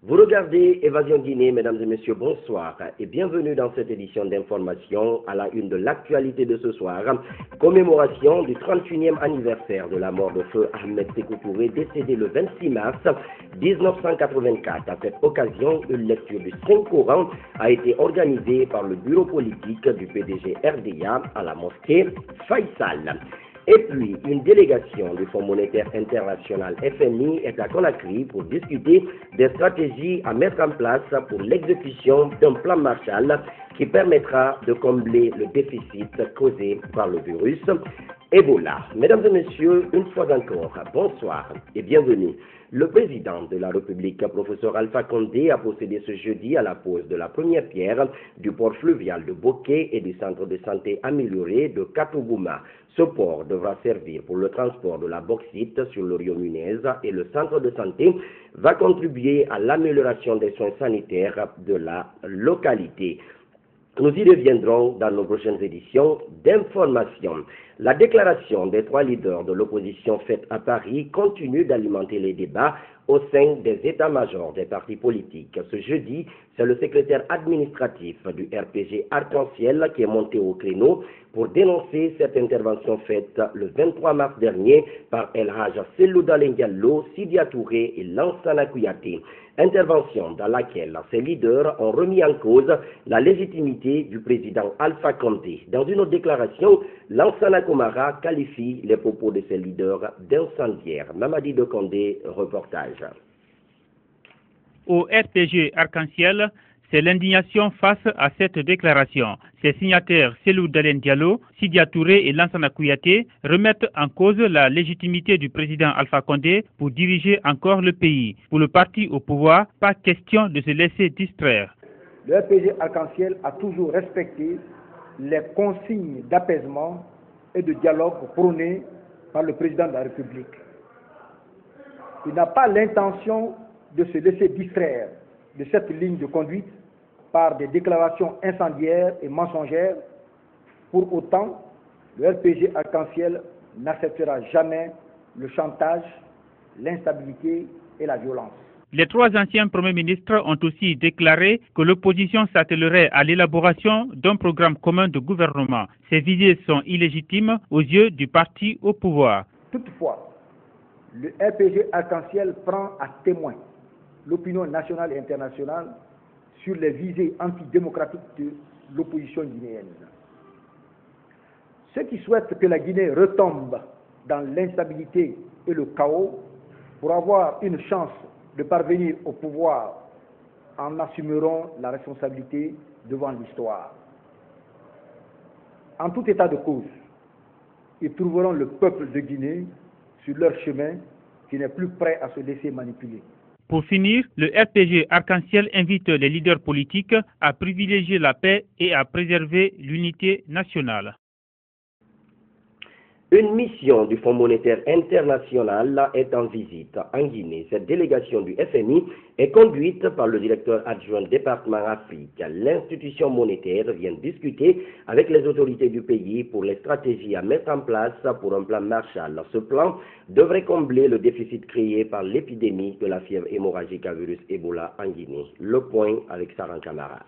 Vous regardez Évasion Guinée, mesdames et messieurs, bonsoir et bienvenue dans cette édition d'information à la une de l'actualité de ce soir. Commémoration du 31e anniversaire de la mort de feu Ahmed Sékou Touré, décédé le 26 mars 1984. À cette occasion, une lecture du Saint-Coran a été organisée par le bureau politique du PDG RDA à la mosquée Faisal. Et puis, une délégation du Fonds monétaire international FMI est à Conakry pour discuter des stratégies à mettre en place pour l'exécution d'un plan Marshall qui permettra de combler le déficit causé par le virus Ebola. Mesdames et messieurs, une fois encore, bonsoir et bienvenue. Le président de la République, professeur Alpha Condé, a procédé ce jeudi à la pose de la première pierre du port fluvial de Boké et du centre de santé amélioré de Katogouma. Ce port devra servir pour le transport de la bauxite sur le rio Munez et le centre de santé va contribuer à l'amélioration des soins sanitaires de la localité. Nous y reviendrons dans nos prochaines éditions d'information. La déclaration des trois leaders de l'opposition faite à Paris continue d'alimenter les débats au sein des états-majors des partis politiques. Ce jeudi, c'est le secrétaire administratif du RPG Arc-en-Ciel qui est monté au créneau pour dénoncer cette intervention faite le 23 mars dernier par El Hadj Cellou Dalein Diallo, Sidya Touré et Lansana Kouyaté. Intervention dans laquelle ces leaders ont remis en cause la légitimité du président Alpha Condé. Dans une autre déclaration, Lansana Komara qualifie les propos de ces leaders d'incendiaires. Mamadi de Condé, reportage. Au RPG Arc-en-Ciel, c'est l'indignation face à cette déclaration. Ses signataires Cellou Dalein Diallo, Sidya Touré et Lansana Kouyaté remettent en cause la légitimité du président Alpha Condé pour diriger encore le pays. Pour le parti au pouvoir, pas question de se laisser distraire. Le RPG Arc-en-Ciel a toujours respecté les consignes d'apaisement et de dialogue prônées par le président de la République. Il n'a pas l'intention de se laisser distraire de cette ligne de conduite par des déclarations incendiaires et mensongères. Pour autant, le RPG Arc-en-Ciel n'acceptera jamais le chantage, l'instabilité et la violence. Les trois anciens premiers ministres ont aussi déclaré que l'opposition s'attellerait à l'élaboration d'un programme commun de gouvernement. Ces visées sont illégitimes aux yeux du parti au pouvoir. Toutefois, le RPG Arc-en-Ciel prend à témoin l'opinion nationale et internationale sur les visées antidémocratiques de l'opposition guinéenne. Ceux qui souhaitent que la Guinée retombe dans l'instabilité et le chaos pour avoir une chance de parvenir au pouvoir en assumeront la responsabilité devant l'histoire. En tout état de cause, ils trouveront le peuple de Guinée sur leur chemin qui n'est plus prêt à se laisser manipuler. Pour finir, le RPG Arc-en-Ciel invite les leaders politiques à privilégier la paix et à préserver l'unité nationale. Une mission du Fonds monétaire international est en visite en Guinée. Cette délégation du FMI est conduite par le directeur adjoint département Afrique. L'institution monétaire vient discuter avec les autorités du pays pour les stratégies à mettre en place pour un plan Marshall. Ce plan devrait combler le déficit créé par l'épidémie de la fièvre hémorragique à virus Ebola en Guinée. Le point avec Saran Kamara.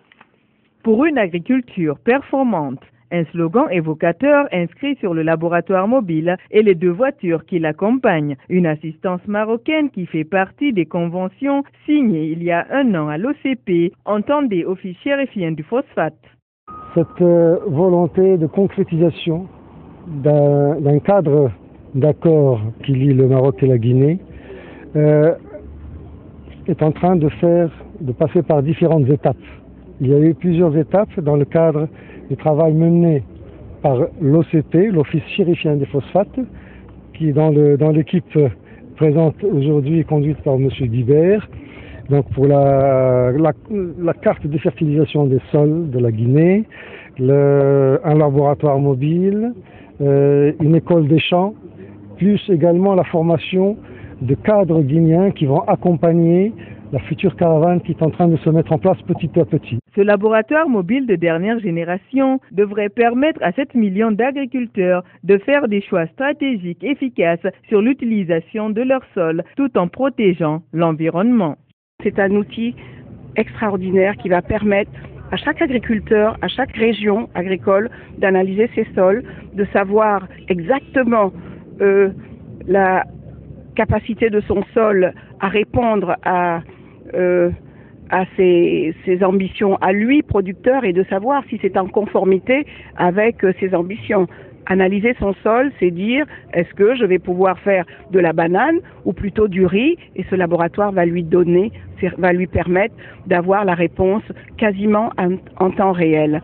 Pour une agriculture performante, un slogan évocateur inscrit sur le laboratoire mobile et les deux voitures qui l'accompagnent. Une assistance marocaine qui fait partie des conventions signées il y a un an à l'OCP, entendez officier RFI du phosphate. Cette volonté de concrétisation d'un cadre d'accord qui lie le Maroc et la Guinée est en train de passer par différentes étapes. Il y a eu plusieurs étapes dans le cadre du travail mené par l'OCP, l'Office chérifien des phosphates, qui dans l'équipe présente aujourd'hui conduite par M. Guibert, donc pour la carte de fertilisation des sols de la Guinée, un laboratoire mobile, une école des champs, plus également la formation de cadres guinéens qui vont accompagner la future caravane qui est en train de se mettre en place petit à petit. Ce laboratoire mobile de dernière génération devrait permettre à 7 millions d'agriculteurs de faire des choix stratégiques efficaces sur l'utilisation de leur sol tout en protégeant l'environnement. c'est un outil extraordinaire qui va permettre à chaque agriculteur, à chaque région agricole d'analyser ses sols, de savoir exactement la capacité de son sol à répondre à ses ambitions à lui, producteur, et de savoir si c'est en conformité avec ses ambitions. Analyser son sol, c'est dire, est-ce que je vais pouvoir faire de la banane ou plutôt du riz? Et ce laboratoire va lui permettre d'avoir la réponse quasiment en temps réel.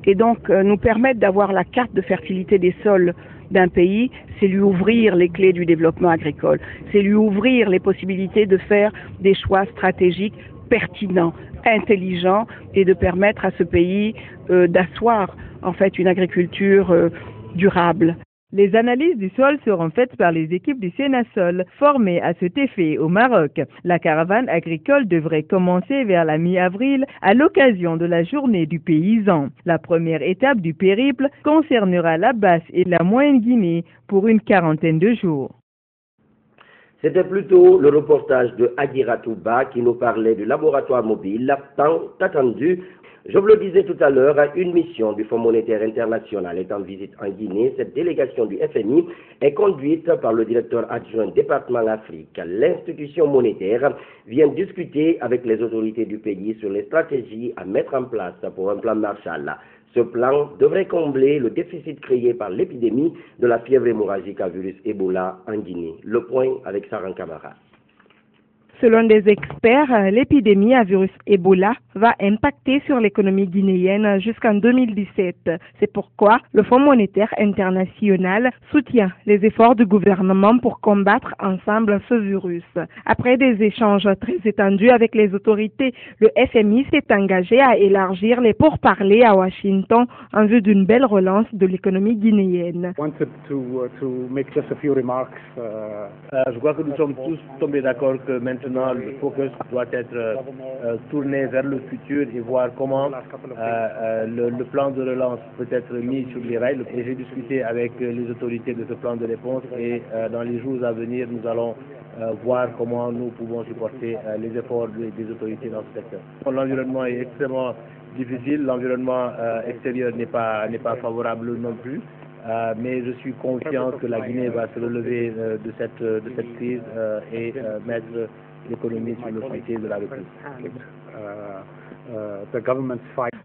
Et donc, nous permettre d'avoir la carte de fertilité des sols d'un pays, c'est lui ouvrir les clés du développement agricole. C'est lui ouvrir les possibilités de faire des choix stratégiques pertinents, intelligents, et de permettre à ce pays d'asseoir en fait une agriculture durable. Les analyses du sol seront faites par les équipes du Sénasol, formées à cet effet au Maroc. La caravane agricole devrait commencer vers la mi-avril à l'occasion de la journée du paysan. La première étape du périple concernera la Basse et la Moyenne Guinée pour une quarantaine de jours. C'était plutôt le reportage de Aguira Touba qui nous parlait du laboratoire mobile tant attendu. Je vous le disais tout à l'heure, une mission du Fonds monétaire international est en visite en Guinée. Cette délégation du FMI est conduite par le directeur adjoint département Afrique. L'institution monétaire vient discuter avec les autorités du pays sur les stratégies à mettre en place pour un plan Marshall. Ce plan devrait combler le déficit créé par l'épidémie de la fièvre hémorragique à virus Ebola en Guinée. Le point avec Saran Kamara. Selon des experts, l'épidémie à virus Ebola va impacter sur l'économie guinéenne jusqu'en 2017. C'est pourquoi le Fonds monétaire international soutient les efforts du gouvernement pour combattre ensemble ce virus. Après des échanges très étendus avec les autorités, le FMI s'est engagé à élargir les pourparlers à Washington en vue d'une belle relance de l'économie guinéenne. Je crois que nous sommes tous tombés d'accord que maintenant le focus doit être tourné vers le futur et voir comment le plan de relance peut être mis sur les rails. Et j'ai discuté avec les autorités de ce plan de réponse et dans les jours à venir, nous allons voir comment nous pouvons supporter les efforts des autorités dans ce secteur. L'environnement est extrêmement difficile, l'environnement extérieur n'est pas favorable non plus. Mais je suis confiant que la Guinée va se relever de cette crise et mettre l'économie sur le chantier de la République.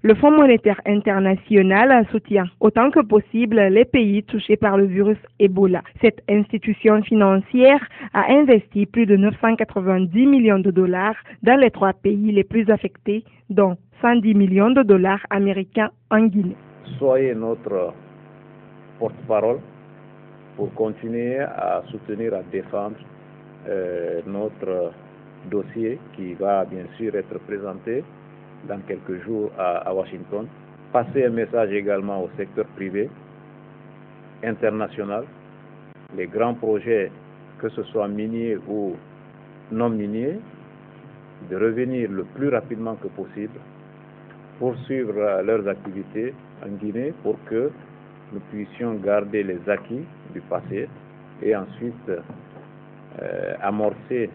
Le Fonds monétaire international soutient autant que possible les pays touchés par le virus Ebola. Cette institution financière a investi plus de 990 millions de dollars dans les 3 pays les plus affectés, dont 110 millions de dollars américains en Guinée. Soyez notre porte-parole pour continuer à soutenir, à défendre notre dossier qui va bien sûr être présenté dans quelques jours à Washington. Passer un message également au secteur privé, international, les grands projets, que ce soit miniers ou non miniers, de revenir le plus rapidement que possible, poursuivre leurs activités en Guinée pour que nous puissions garder les acquis du passé et ensuite amorcer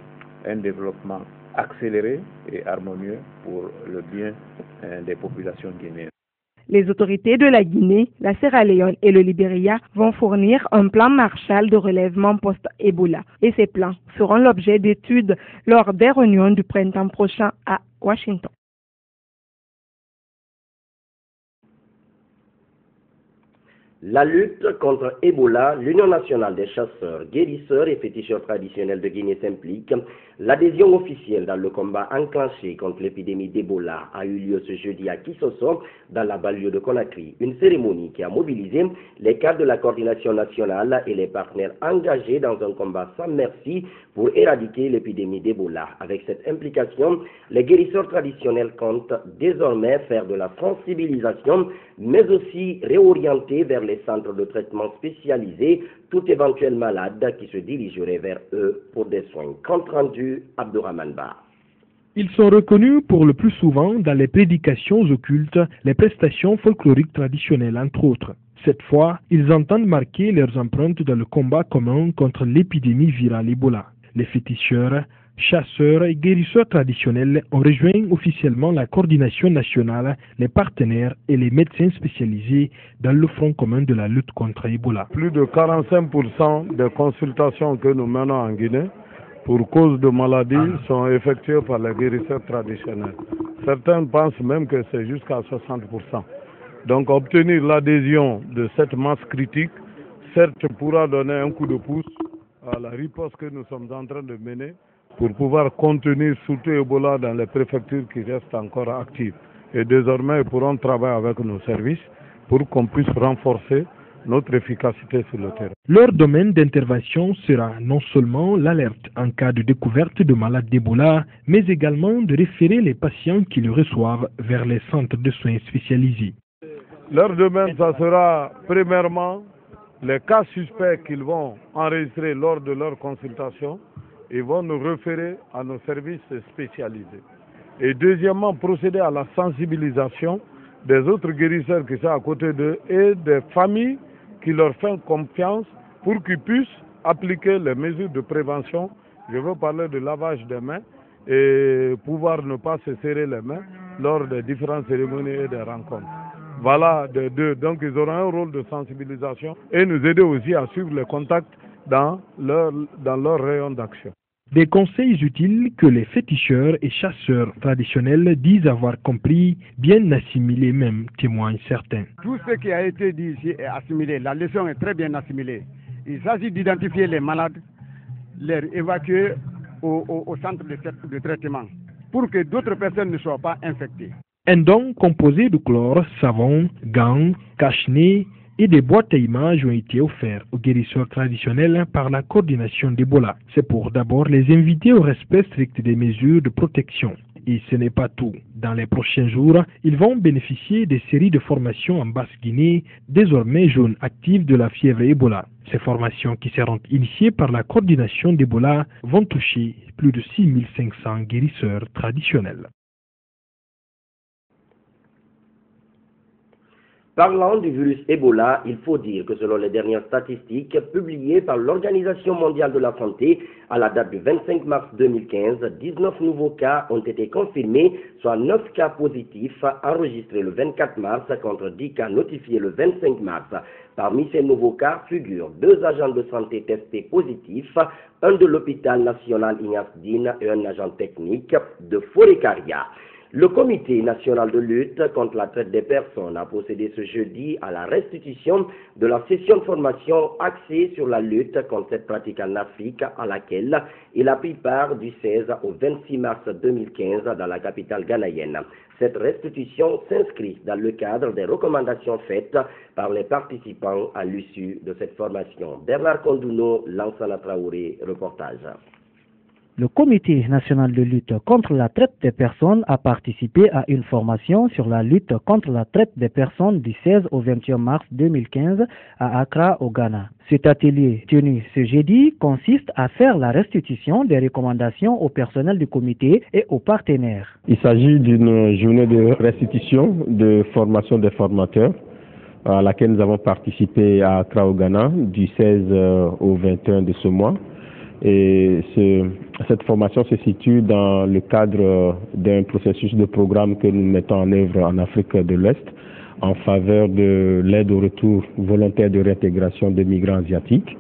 un développement accéléré et harmonieux pour le bien des populations guinéennes. Les autorités de la Guinée, la Sierra Leone et le Libéria vont fournir un plan Marshall de relèvement post-Ebola. Et ces plans seront l'objet d'études lors des réunions du printemps prochain à Washington. La lutte contre Ebola, l'Union nationale des chasseurs, guérisseurs et féticheurs traditionnels de Guinée s'implique. L'adhésion officielle dans le combat enclenché contre l'épidémie d'Ebola a eu lieu ce jeudi à Kisosso, dans la banlieue de Conakry. Une cérémonie qui a mobilisé les cadres de la coordination nationale et les partenaires engagés dans un combat sans merci pour éradiquer l'épidémie d'Ebola. Avec cette implication, les guérisseurs traditionnels comptent désormais faire de la sensibilisation, mais aussi réorienter vers les centres de traitement spécialisés tout éventuel malade qui se dirigerait vers eux pour des soins. Compte rendu, Abdourahmane Ba. Ils sont reconnus pour le plus souvent dans les prédications occultes, les prestations folkloriques traditionnelles entre autres. Cette fois, ils entendent marquer leurs empreintes dans le combat commun contre l'épidémie virale Ebola. Les féticheurs chasseurs et guérisseurs traditionnels ont rejoint officiellement la coordination nationale, les partenaires et les médecins spécialisés dans le front commun de la lutte contre Ebola. Plus de 45% des consultations que nous menons en Guinée pour cause de maladie sont effectuées par les guérisseurs traditionnels. Certains pensent même que c'est jusqu'à 60%. Donc obtenir l'adhésion de cette masse critique, certes, pourra donner un coup de pouce à la riposte que nous sommes en train de mener pour pouvoir contenir surtout Ebola dans les préfectures qui restent encore actives. Et désormais, ils pourront travailler avec nos services pour qu'on puisse renforcer notre efficacité sur le terrain. Leur domaine d'intervention sera non seulement l'alerte en cas de découverte de malades d'Ebola, mais également de référer les patients qui le reçoivent vers les centres de soins spécialisés. Leur domaine, ça sera premièrement les cas suspects qu'ils vont enregistrer lors de leur consultation. Ils vont nous référer à nos services spécialisés. Et deuxièmement, procéder à la sensibilisation des autres guérisseurs qui sont à côté d'eux et des familles qui leur font confiance pour qu'ils puissent appliquer les mesures de prévention. Je veux parler de lavage des mains et pouvoir ne pas se serrer les mains lors des différentes cérémonies et des rencontres. Voilà, donc ils auront un rôle de sensibilisation et nous aider aussi à suivre les contacts dans leur rayon d'action. Des conseils utiles que les féticheurs et chasseurs traditionnels disent avoir compris, bien assimilés même, témoignent certains. Tout ce qui a été dit ici est assimilé, la leçon est très bien assimilée. Il s'agit d'identifier les malades, les évacuer au centre de traitement pour que d'autres personnes ne soient pas infectées. Un don composé de chlore, savon, gants, cache-nez et des boîtes à images ont été offerts aux guérisseurs traditionnels par la coordination d'Ebola. C'est pour d'abord les inviter au respect strict des mesures de protection. Et ce n'est pas tout. Dans les prochains jours, ils vont bénéficier des séries de formations en Basse-Guinée, désormais jaunes actives de la fièvre Ebola. Ces formations qui seront initiées par la coordination d'Ebola vont toucher plus de 6500 guérisseurs traditionnels. Parlant du virus Ebola, il faut dire que selon les dernières statistiques publiées par l'Organisation mondiale de la santé, à la date du 25 mars 2015, 19 nouveaux cas ont été confirmés, soit 9 cas positifs enregistrés le 24 mars contre 10 cas notifiés le 25 mars. Parmi ces nouveaux cas figurent 2 agents de santé testés positifs, un de l'hôpital national Ignace Dine et un agent technique de Forécaria. Le Comité national de lutte contre la traite des personnes a procédé ce jeudi à la restitution de la session de formation axée sur la lutte contre cette pratique en Afrique à laquelle il a pris part du 16 au 26 mars 2015 dans la capitale ghanéenne. Cette restitution s'inscrit dans le cadre des recommandations faites par les participants à l'issue de cette formation. Bernard Kondouno, Lansana Traoré, reportage. Le Comité national de lutte contre la traite des personnes a participé à une formation sur la lutte contre la traite des personnes du 16 au 21 mars 2015 à Accra, au Ghana. Cet atelier tenu ce jeudi consiste à faire la restitution des recommandations au personnel du comité et aux partenaires. Il s'agit d'une journée de restitution de formation des formateurs à laquelle nous avons participé à Accra, au Ghana, du 16 au 21 de ce mois. Et cette formation se situe dans le cadre d'un processus de programme que nous mettons en œuvre en Afrique de l'Ouest en faveur de l'aide au retour volontaire de réintégration des migrants asiatiques.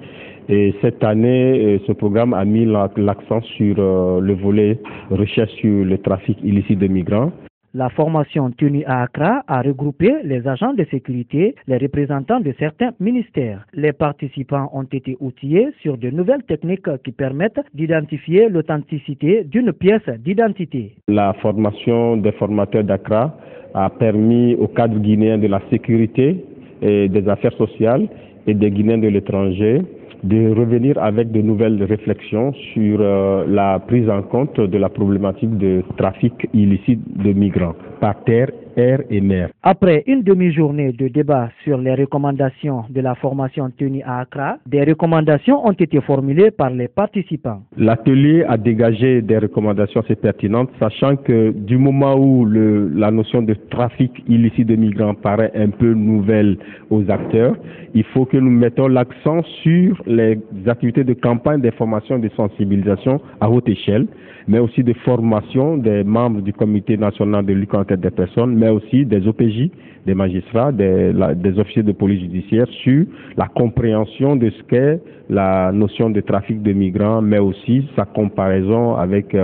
Et cette année, ce programme a mis l'accent sur le volet recherche sur le trafic illicite de migrants. La formation tenue à Accra a regroupé les agents de sécurité, les représentants de certains ministères. Les participants ont été outillés sur de nouvelles techniques qui permettent d'identifier l'authenticité d'une pièce d'identité. La formation des formateurs d'Accra a permis aux cadres guinéens de la sécurité et des affaires sociales et des Guinéens de l'étranger de revenir avec de nouvelles réflexions sur la prise en compte de la problématique de trafic illicite de migrants par terre air et mer. Après une demi-journée de débat sur les recommandations de la formation tenue à Accra, des recommandations ont été formulées par les participants. L'atelier a dégagé des recommandations assez pertinentes, sachant que du moment où la notion de trafic illicite de migrants paraît un peu nouvelle aux acteurs, il faut que nous mettons l'accent sur les activités de campagne d'information et de sensibilisation à haute échelle, mais aussi de formation des membres du comité national de lutte contre des personnes, mais aussi des OPJ, des magistrats, des officiers de police judiciaire sur la compréhension de ce qu'est la notion de trafic de migrants, mais aussi sa comparaison avec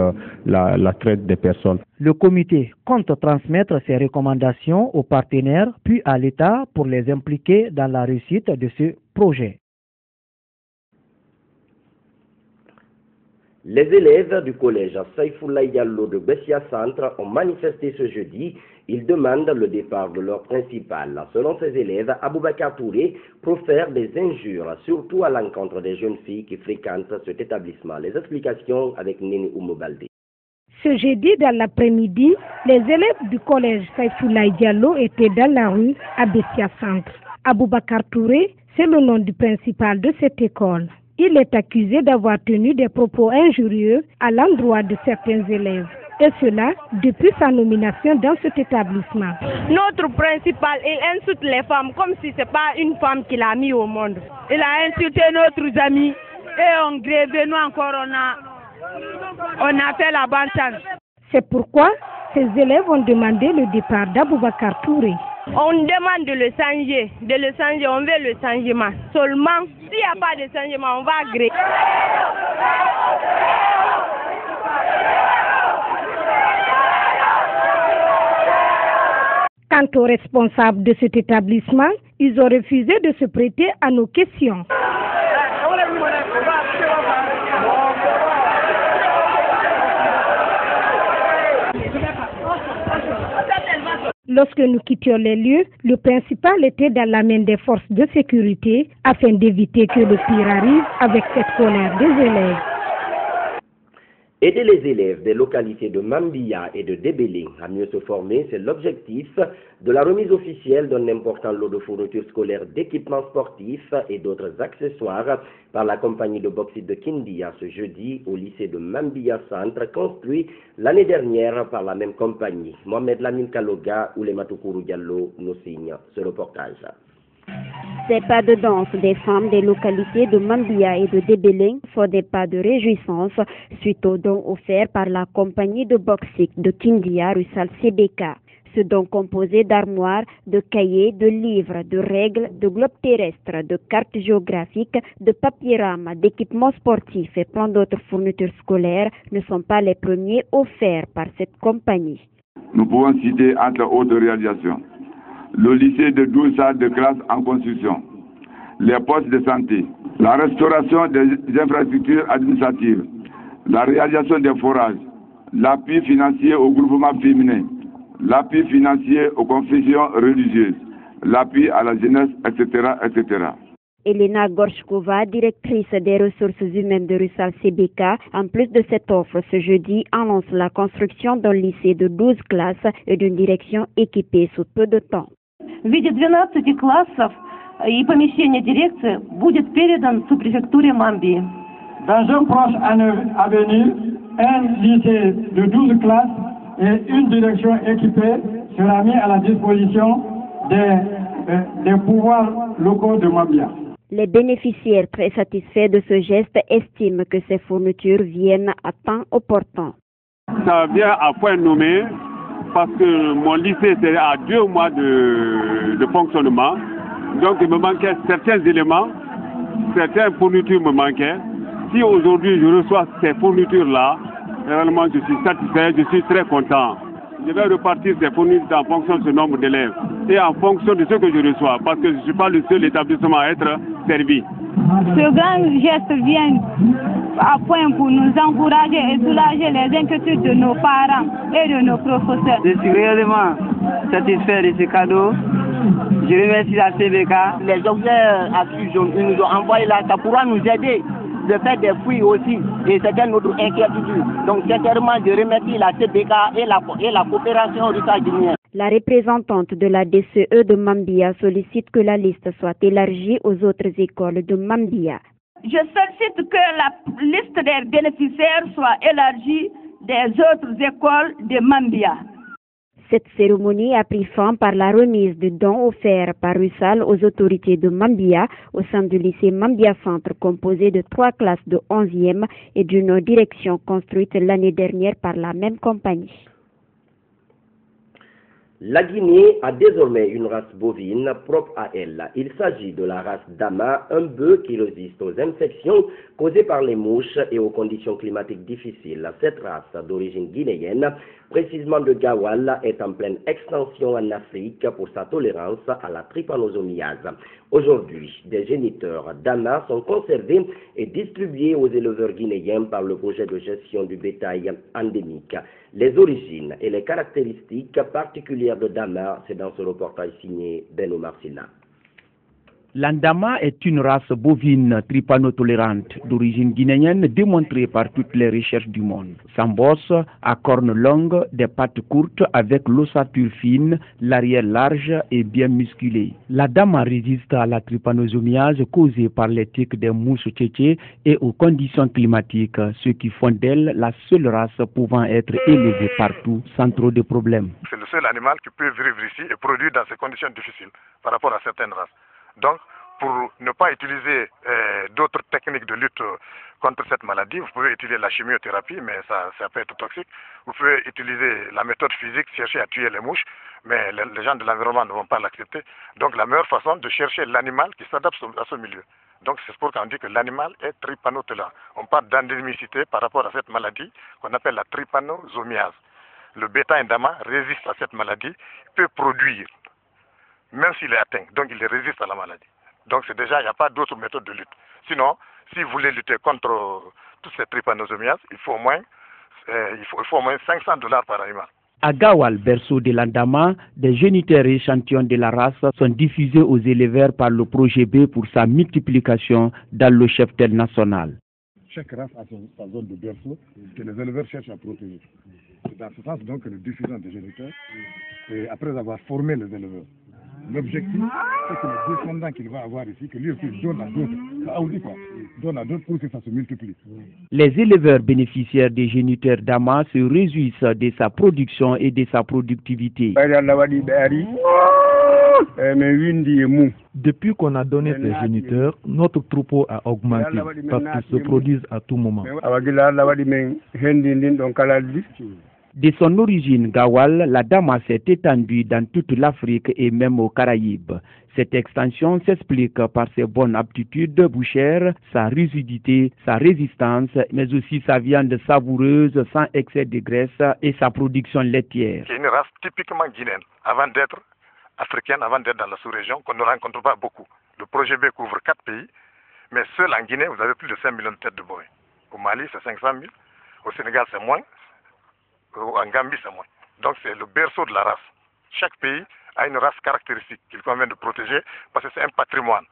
la traite des personnes. Le comité compte transmettre ses recommandations aux partenaires puis à l'État pour les impliquer dans la réussite de ce projet. Les élèves du collège Saïfoulaye Diallo de Bessia Centre ont manifesté ce jeudi. Ils demandent le départ de leur principal. Selon ces élèves, Aboubakar Touré profère des injures, surtout à l'encontre des jeunes filles qui fréquentent cet établissement. Les explications avec Nini Oumobalde. Ce jeudi, dans l'après-midi, les élèves du collège Saïfoulaye Diallo étaient dans la rue à Bessia Centre. Aboubakar Touré, c'est le nom du principal de cette école. Il est accusé d'avoir tenu des propos injurieux à l'endroit de certains élèves. Et cela depuis sa nomination dans cet établissement. Notre principal, il insulte les femmes comme si ce n'est pas une femme qu'il a mis au monde. Il a insulté nos amis et on grévé, nous encore on a fait la bantane. C'est pourquoi ces élèves ont demandé le départ d'Aboubakar Touré. On demande de le changer, on veut le changement. Seulement, s'il n'y a pas de changement, on va agréer. Quant aux responsables de cet établissement, ils ont refusé de se prêter à nos questions. Lorsque nous quittions les lieux, le principal était dans la main des forces de sécurité afin d'éviter que le pire arrive avec cette colère des élèves. Aider les élèves des localités de Mambia et de Débélé à mieux se former, c'est l'objectif de la remise officielle d'un important lot de fournitures scolaires d'équipements sportifs et d'autres accessoires par la compagnie de bauxite de Kindia ce jeudi au lycée de Mambia Centre, construit l'année dernière par la même compagnie. Mohamed Lamine Kaloga ou les Matoukuru Diallo nous signent ce reportage. Ces pas de danse des femmes des localités de Mambia et de Débélé sont des pas de réjouissance suite aux dons offerts par la compagnie de bauxite de Kindia, Russal Sebeka. Ce don composé d'armoires, de cahiers, de livres, de règles, de globes terrestres, de cartes géographiques, de papier-rames, d'équipements sportifs et plein d'autres fournitures scolaires ne sont pas les premiers offerts par cette compagnie. Nous pouvons citer entre autres réalisations le lycée de 12 salles de classe en construction, les postes de santé, la restauration des infrastructures administratives, la réalisation des forages, l'appui financier au groupement féminin, l'appui financier aux confessions religieuses, l'appui à la jeunesse, etc., etc. Elena Gorshkova, directrice des ressources humaines de Russal Sebeka, en plus de cette offre, ce jeudi, annonce la construction d'un lycée de 12 classes et d'une direction équipée sous peu de temps. В виде 12 классов и помещение дирекции будет передан sous-préfecture Мамби. Dans un proche avenir, un lycée de 12 classes et une direction équipée sera mis à la disposition des pouvoirs locaux de Mambia. Les bénéficiaires très satisfaits de ce geste estiment que ces fournitures viennent à temps opportun. Ça vient à point nommé parce que mon lycée c'est à 2 mois de fonctionnement. Donc il me manquait certains éléments, certaines fournitures me manquaient. Si aujourd'hui je reçois ces fournitures-là, réellement je suis satisfait, je suis très content. Je vais repartir ces fournitures en fonction de ce nombre d'élèves et en fonction de ce que je reçois, parce que je ne suis pas le seul établissement à être servi. Ce grand geste vient à point pour nous encourager et soulager les inquiétudes de nos parents et de nos professeurs. Je suis réellement satisfait de ce cadeau. Je remercie la CBK. Les objets à qui ils nous ont envoyé là, ça pourra nous aider de faire des fouilles aussi, et c'était notre inquiétude. Donc sincèrement, je remercie la CBK et la coopération russalo-guinéenne. La représentante de la DCE de Mambia sollicite que la liste soit élargie aux autres écoles de Mambia. Je sollicite que la liste des bénéficiaires soit élargie des autres écoles de Mambia. Cette cérémonie a pris fin par la remise de dons offerts par Russell aux autorités de Mambia au sein du lycée Mambia Centre composé de 3 classes de 11e et d'une direction construite l'année dernière par la même compagnie. La Guinée a désormais une race bovine propre à elle. Il s'agit de la race Dama, un bœuf qui résiste aux infections causées par les mouches et aux conditions climatiques difficiles. Cette race d'origine guinéenne, précisément de Gawal, est en pleine extension en Afrique pour sa tolérance à la trypanosomiase. Aujourd'hui, des géniteurs Dama sont conservés et distribués aux éleveurs guinéens par le projet de gestion du bétail endémique. Les origines et les caractéristiques particulières de Dama, c'est dans ce reportage signé Beno Marcina. L'Andama est une race bovine trypanotolérante d'origine guinéenne démontrée par toutes les recherches du monde. Sans bosse, à cornes longues, des pattes courtes avec l'ossature fine, l'arrière large et bien musculé. La Dama résiste à la trypanosomiase causée par les tiques des mouches tchétchées et aux conditions climatiques, ce qui font d'elle la seule race pouvant être élevée partout sans trop de problèmes. C'est le seul animal qui peut vivre ici et produire dans ces conditions difficiles par rapport à certaines races. Donc, pour ne pas utiliser d'autres techniques de lutte contre cette maladie, vous pouvez utiliser la chimiothérapie, mais ça peut être toxique. Vous pouvez utiliser la méthode physique, chercher à tuer les mouches, mais les gens de l'environnement ne vont pas l'accepter. Donc, la meilleure façon de chercher l'animal qui s'adapte à ce milieu. Donc, c'est pour qu'on dit que l'animal est trypanotolérant. On parle d'endémicité par rapport à cette maladie qu'on appelle la trypanosomiase. Le bétail Ndama résiste à cette maladie, peut produire, même s'il est atteint, donc il résiste à la maladie. Donc c'est déjà, il n'y a pas d'autre méthode de lutte. Sinon, si vous voulez lutter contre toutes ces trypanosomiases, il faut au moins $500 par animal. À Gawal, berceau de l'Andama, des géniteurs et échantillons de la race sont diffusés aux éleveurs par le projet B pour sa multiplication dans le cheptel national. Chaque race a sa zone de berceau que les éleveurs cherchent à protéger. C'est dans ce sens donc que nous diffusons des géniteurs et après avoir formé les éleveurs. L'objectif, c'est que le descendant qu'il va avoir ici, que lui aussi donne à d'autres. Donne à d'autres pour que ça se multiplie. Les éleveurs bénéficiaires des géniteurs Dama se réjouissent de sa production et de sa productivité. Depuis qu'on a donné ces géniteurs, notre troupeau a augmenté parce qu'ils se produisent à tout moment. De son origine, Gawal, la Dama s'est étendue dans toute l'Afrique et même aux Caraïbes. Cette extension s'explique par ses bonnes aptitudes bouchères, sa rigidité, sa résistance, mais aussi sa viande savoureuse sans excès de graisse et sa production laitière. C'est une race typiquement guinéenne, avant d'être africaine, avant d'être dans la sous-région, qu'on ne rencontre pas beaucoup. Le projet B couvre 4 pays, mais seul en Guinée, vous avez plus de 5 millions de têtes de bovins. Au Mali, c'est 500 000. Au Sénégal, c'est moins. En Gambie, c'est moins. Donc, c'est le berceau de la race. Chaque pays a une race caractéristique qu'il convient de protéger parce que c'est un patrimoine,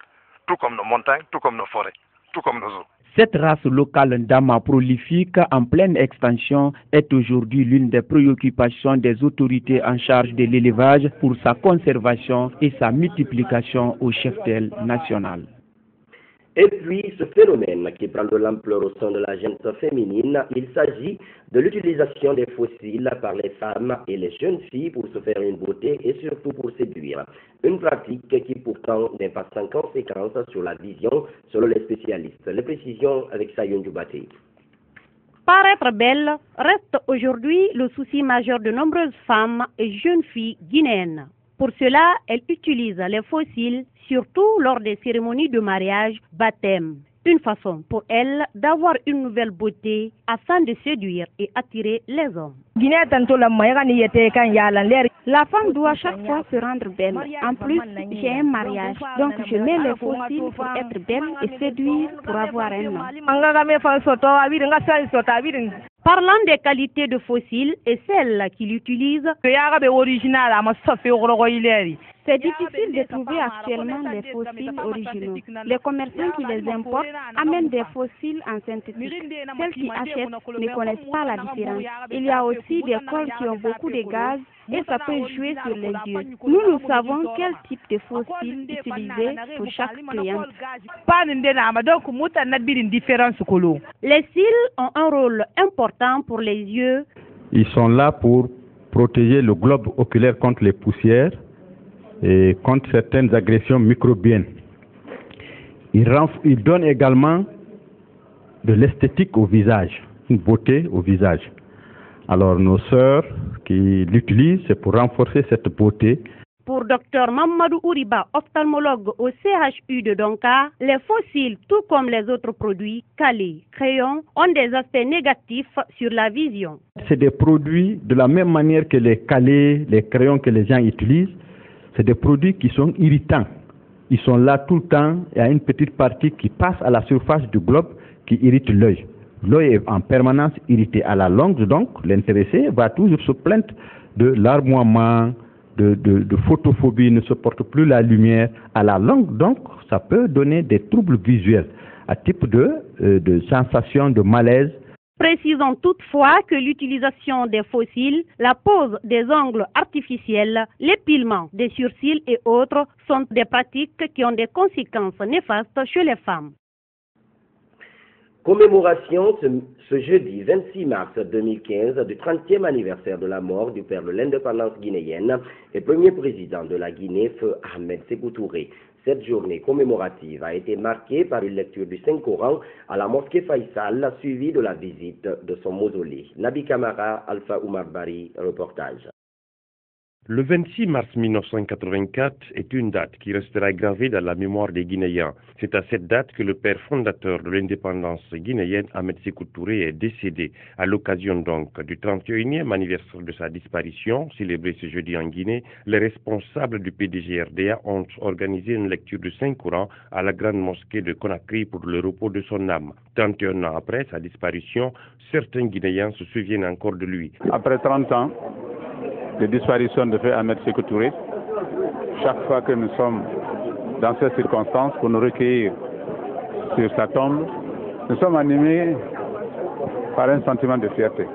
tout comme nos montagnes, tout comme nos forêts, tout comme nos eaux. Cette race locale Ndama prolifique en pleine extension est aujourd'hui l'une des préoccupations des autorités en charge de l'élevage pour sa conservation et sa multiplication au cheptel national. Et puis, ce phénomène qui prend de l'ampleur au sein de la gente féminine, il s'agit de l'utilisation des fossiles par les femmes et les jeunes filles pour se faire une beauté et surtout pour séduire. Une pratique qui pourtant n'est pas sans conséquence sur la vision, selon les spécialistes. Les précisions avec Sayoun Djoubaté. Paraître belle reste aujourd'hui le souci majeur de nombreuses femmes et jeunes filles guinéennes. Pour cela, elles utilisent les fossiles, surtout lors des cérémonies de mariage, baptême. Une façon pour elles d'avoir une nouvelle beauté afin de séduire et attirer les hommes. La femme doit chaque fois se rendre belle. En plus, j'ai un mariage, donc je mets les fossiles pour être belle et séduire pour avoir un homme. Parlant des qualités de fossiles et celles qu'il utilise, C'est difficile de trouver actuellement les fossiles originaux. Les commerçants qui les importent amènent des fossiles en synthétique. Celles qui achètent ne connaissent pas la différence. Il y a aussi des cols qui ont beaucoup de gaz et ça peut jouer sur les yeux. Nous savons quel type de fossiles utiliser pour chaque client. Les cils ont un rôle important pour les yeux. Ils sont là pour protéger le globe oculaire contre les poussières et contre certaines agressions microbiennes. Ils donnent également de l'esthétique au visage, une beauté au visage. Alors nos sœurs qui l'utilisent, c'est pour renforcer cette beauté. Pour Dr Mamadou Ouriba, ophtalmologue au CHU de Donka, les fossiles, tout comme les autres produits, calés, crayons, ont des aspects négatifs sur la vision. C'est des produits de la même manière que les calés, les crayons que les gens utilisent. C'est des produits qui sont irritants. Ils sont là tout le temps. Il y a une petite partie qui passe à la surface du globe qui irrite l'œil. L'œil est en permanence irrité. À la longue, donc, l'intéressé va toujours se plaindre de larmoiement, de photophobie, ne supporte plus la lumière. À la longue, donc, ça peut donner des troubles visuels, à type de sensation de malaise. Précisons toutefois que l'utilisation des fossiles, la pose des ongles artificiels, l'épilement des sourcils et autres sont des pratiques qui ont des conséquences néfastes chez les femmes. Commémoration ce jeudi 26 mars 2015 du 30e anniversaire de la mort du père de l'indépendance guinéenne et premier président de la Guinée, Feu Ahmed Sékou Touré. Cette journée commémorative a été marquée par une lecture du Saint-Coran à la mosquée Faisal, suivie de la visite de son mausolée. Nabi Kamara, Alpha Oumar Bari, reportage. Le 26 mars 1984 est une date qui restera gravée dans la mémoire des Guinéens. C'est à cette date que le père fondateur de l'indépendance guinéenne, Ahmed Sékou Touré, est décédé. À l'occasion donc du 31e anniversaire de sa disparition, célébré ce jeudi en Guinée, les responsables du PDG-RDA ont organisé une lecture du Saint-Coran à la grande mosquée de Conakry pour le repos de son âme. 31 ans après sa disparition, certains Guinéens se souviennent encore de lui. Après 30 ans de disparition de Feu Ahmed Sékou Touré, chaque fois que nous sommes dans ces circonstances pour nous recueillir sur sa tombe, nous sommes animés par un sentiment de fierté.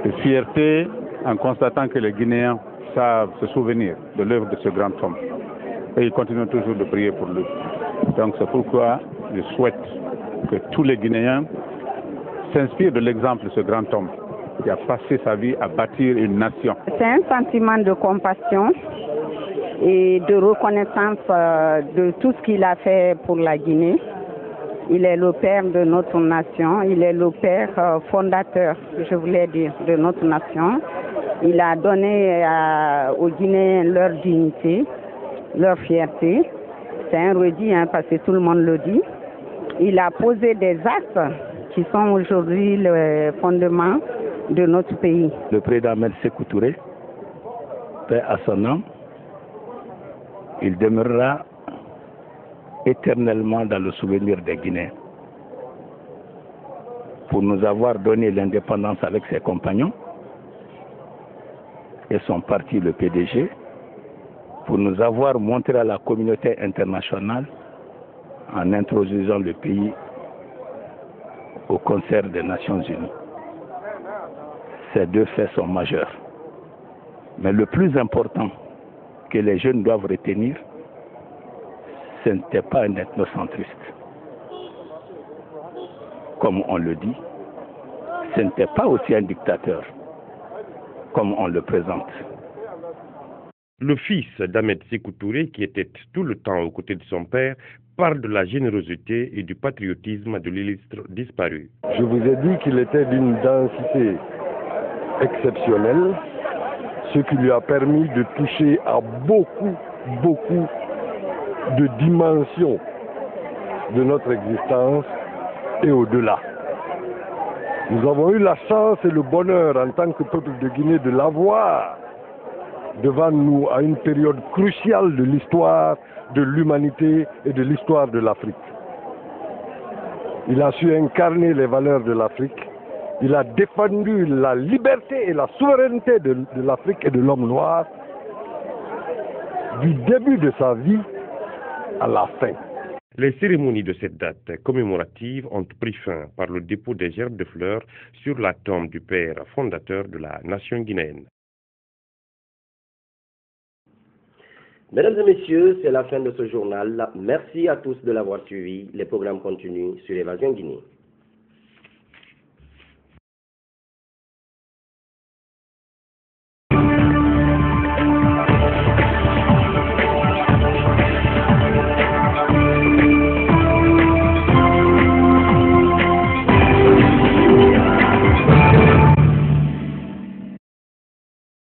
De fierté en constatant que les Guinéens savent se souvenir de l'œuvre de ce grand homme. Et ils continuent toujours de prier pour lui. Donc c'est pourquoi je souhaite que tous les Guinéens s'inspirent de l'exemple de ce grand homme qui a passé sa vie à bâtir une nation. C'est un sentiment de compassion et de reconnaissance de tout ce qu'il a fait pour la Guinée. Il est le père de notre nation, il est le père fondateur, je voulais dire, de notre nation. Il a donné aux Guinéens leur dignité, leur fierté. C'est un redit, parce que tout le monde le dit. Il a posé des actes qui sont aujourd'hui le fondement de notre pays. Le président Ahmed Sékou Touré, paix à son âme, il demeurera éternellement dans le souvenir des Guinéens. Pour nous avoir donné l'indépendance avec ses compagnons et son parti, le PDG, pour nous avoir montré à la communauté internationale en introduisant le pays au concert des Nations Unies. Ces deux faits sont majeurs. Mais le plus important que les jeunes doivent retenir, ce n'était pas un ethnocentriste. Comme on le dit, ce n'était pas aussi un dictateur, comme on le présente. Le fils d'Ahmed Sékou Touré, qui était tout le temps aux côtés de son père, parle de la générosité et du patriotisme de l'illustre disparu. Je vous ai dit qu'il était d'une densité exceptionnelle, ce qui lui a permis de toucher à beaucoup de dimensions de notre existence et au-delà. Nous avons eu la chance et le bonheur en tant que peuple de Guinée de l'avoir devant nous à une période cruciale de l'histoire de l'humanité et de l'histoire de l'Afrique. Il a su incarner les valeurs de l'Afrique. Il a défendu la liberté et la souveraineté de l'Afrique et de l'homme noir. du début de sa vie à la fin. Les cérémonies de cette date commémorative ont pris fin par le dépôt des gerbes de fleurs sur la tombe du père fondateur de la nation guinéenne. Mesdames et messieurs, c'est la fin de ce journal. Merci à tous de l'avoir suivi. Les programmes continuent sur Évasion Guinée.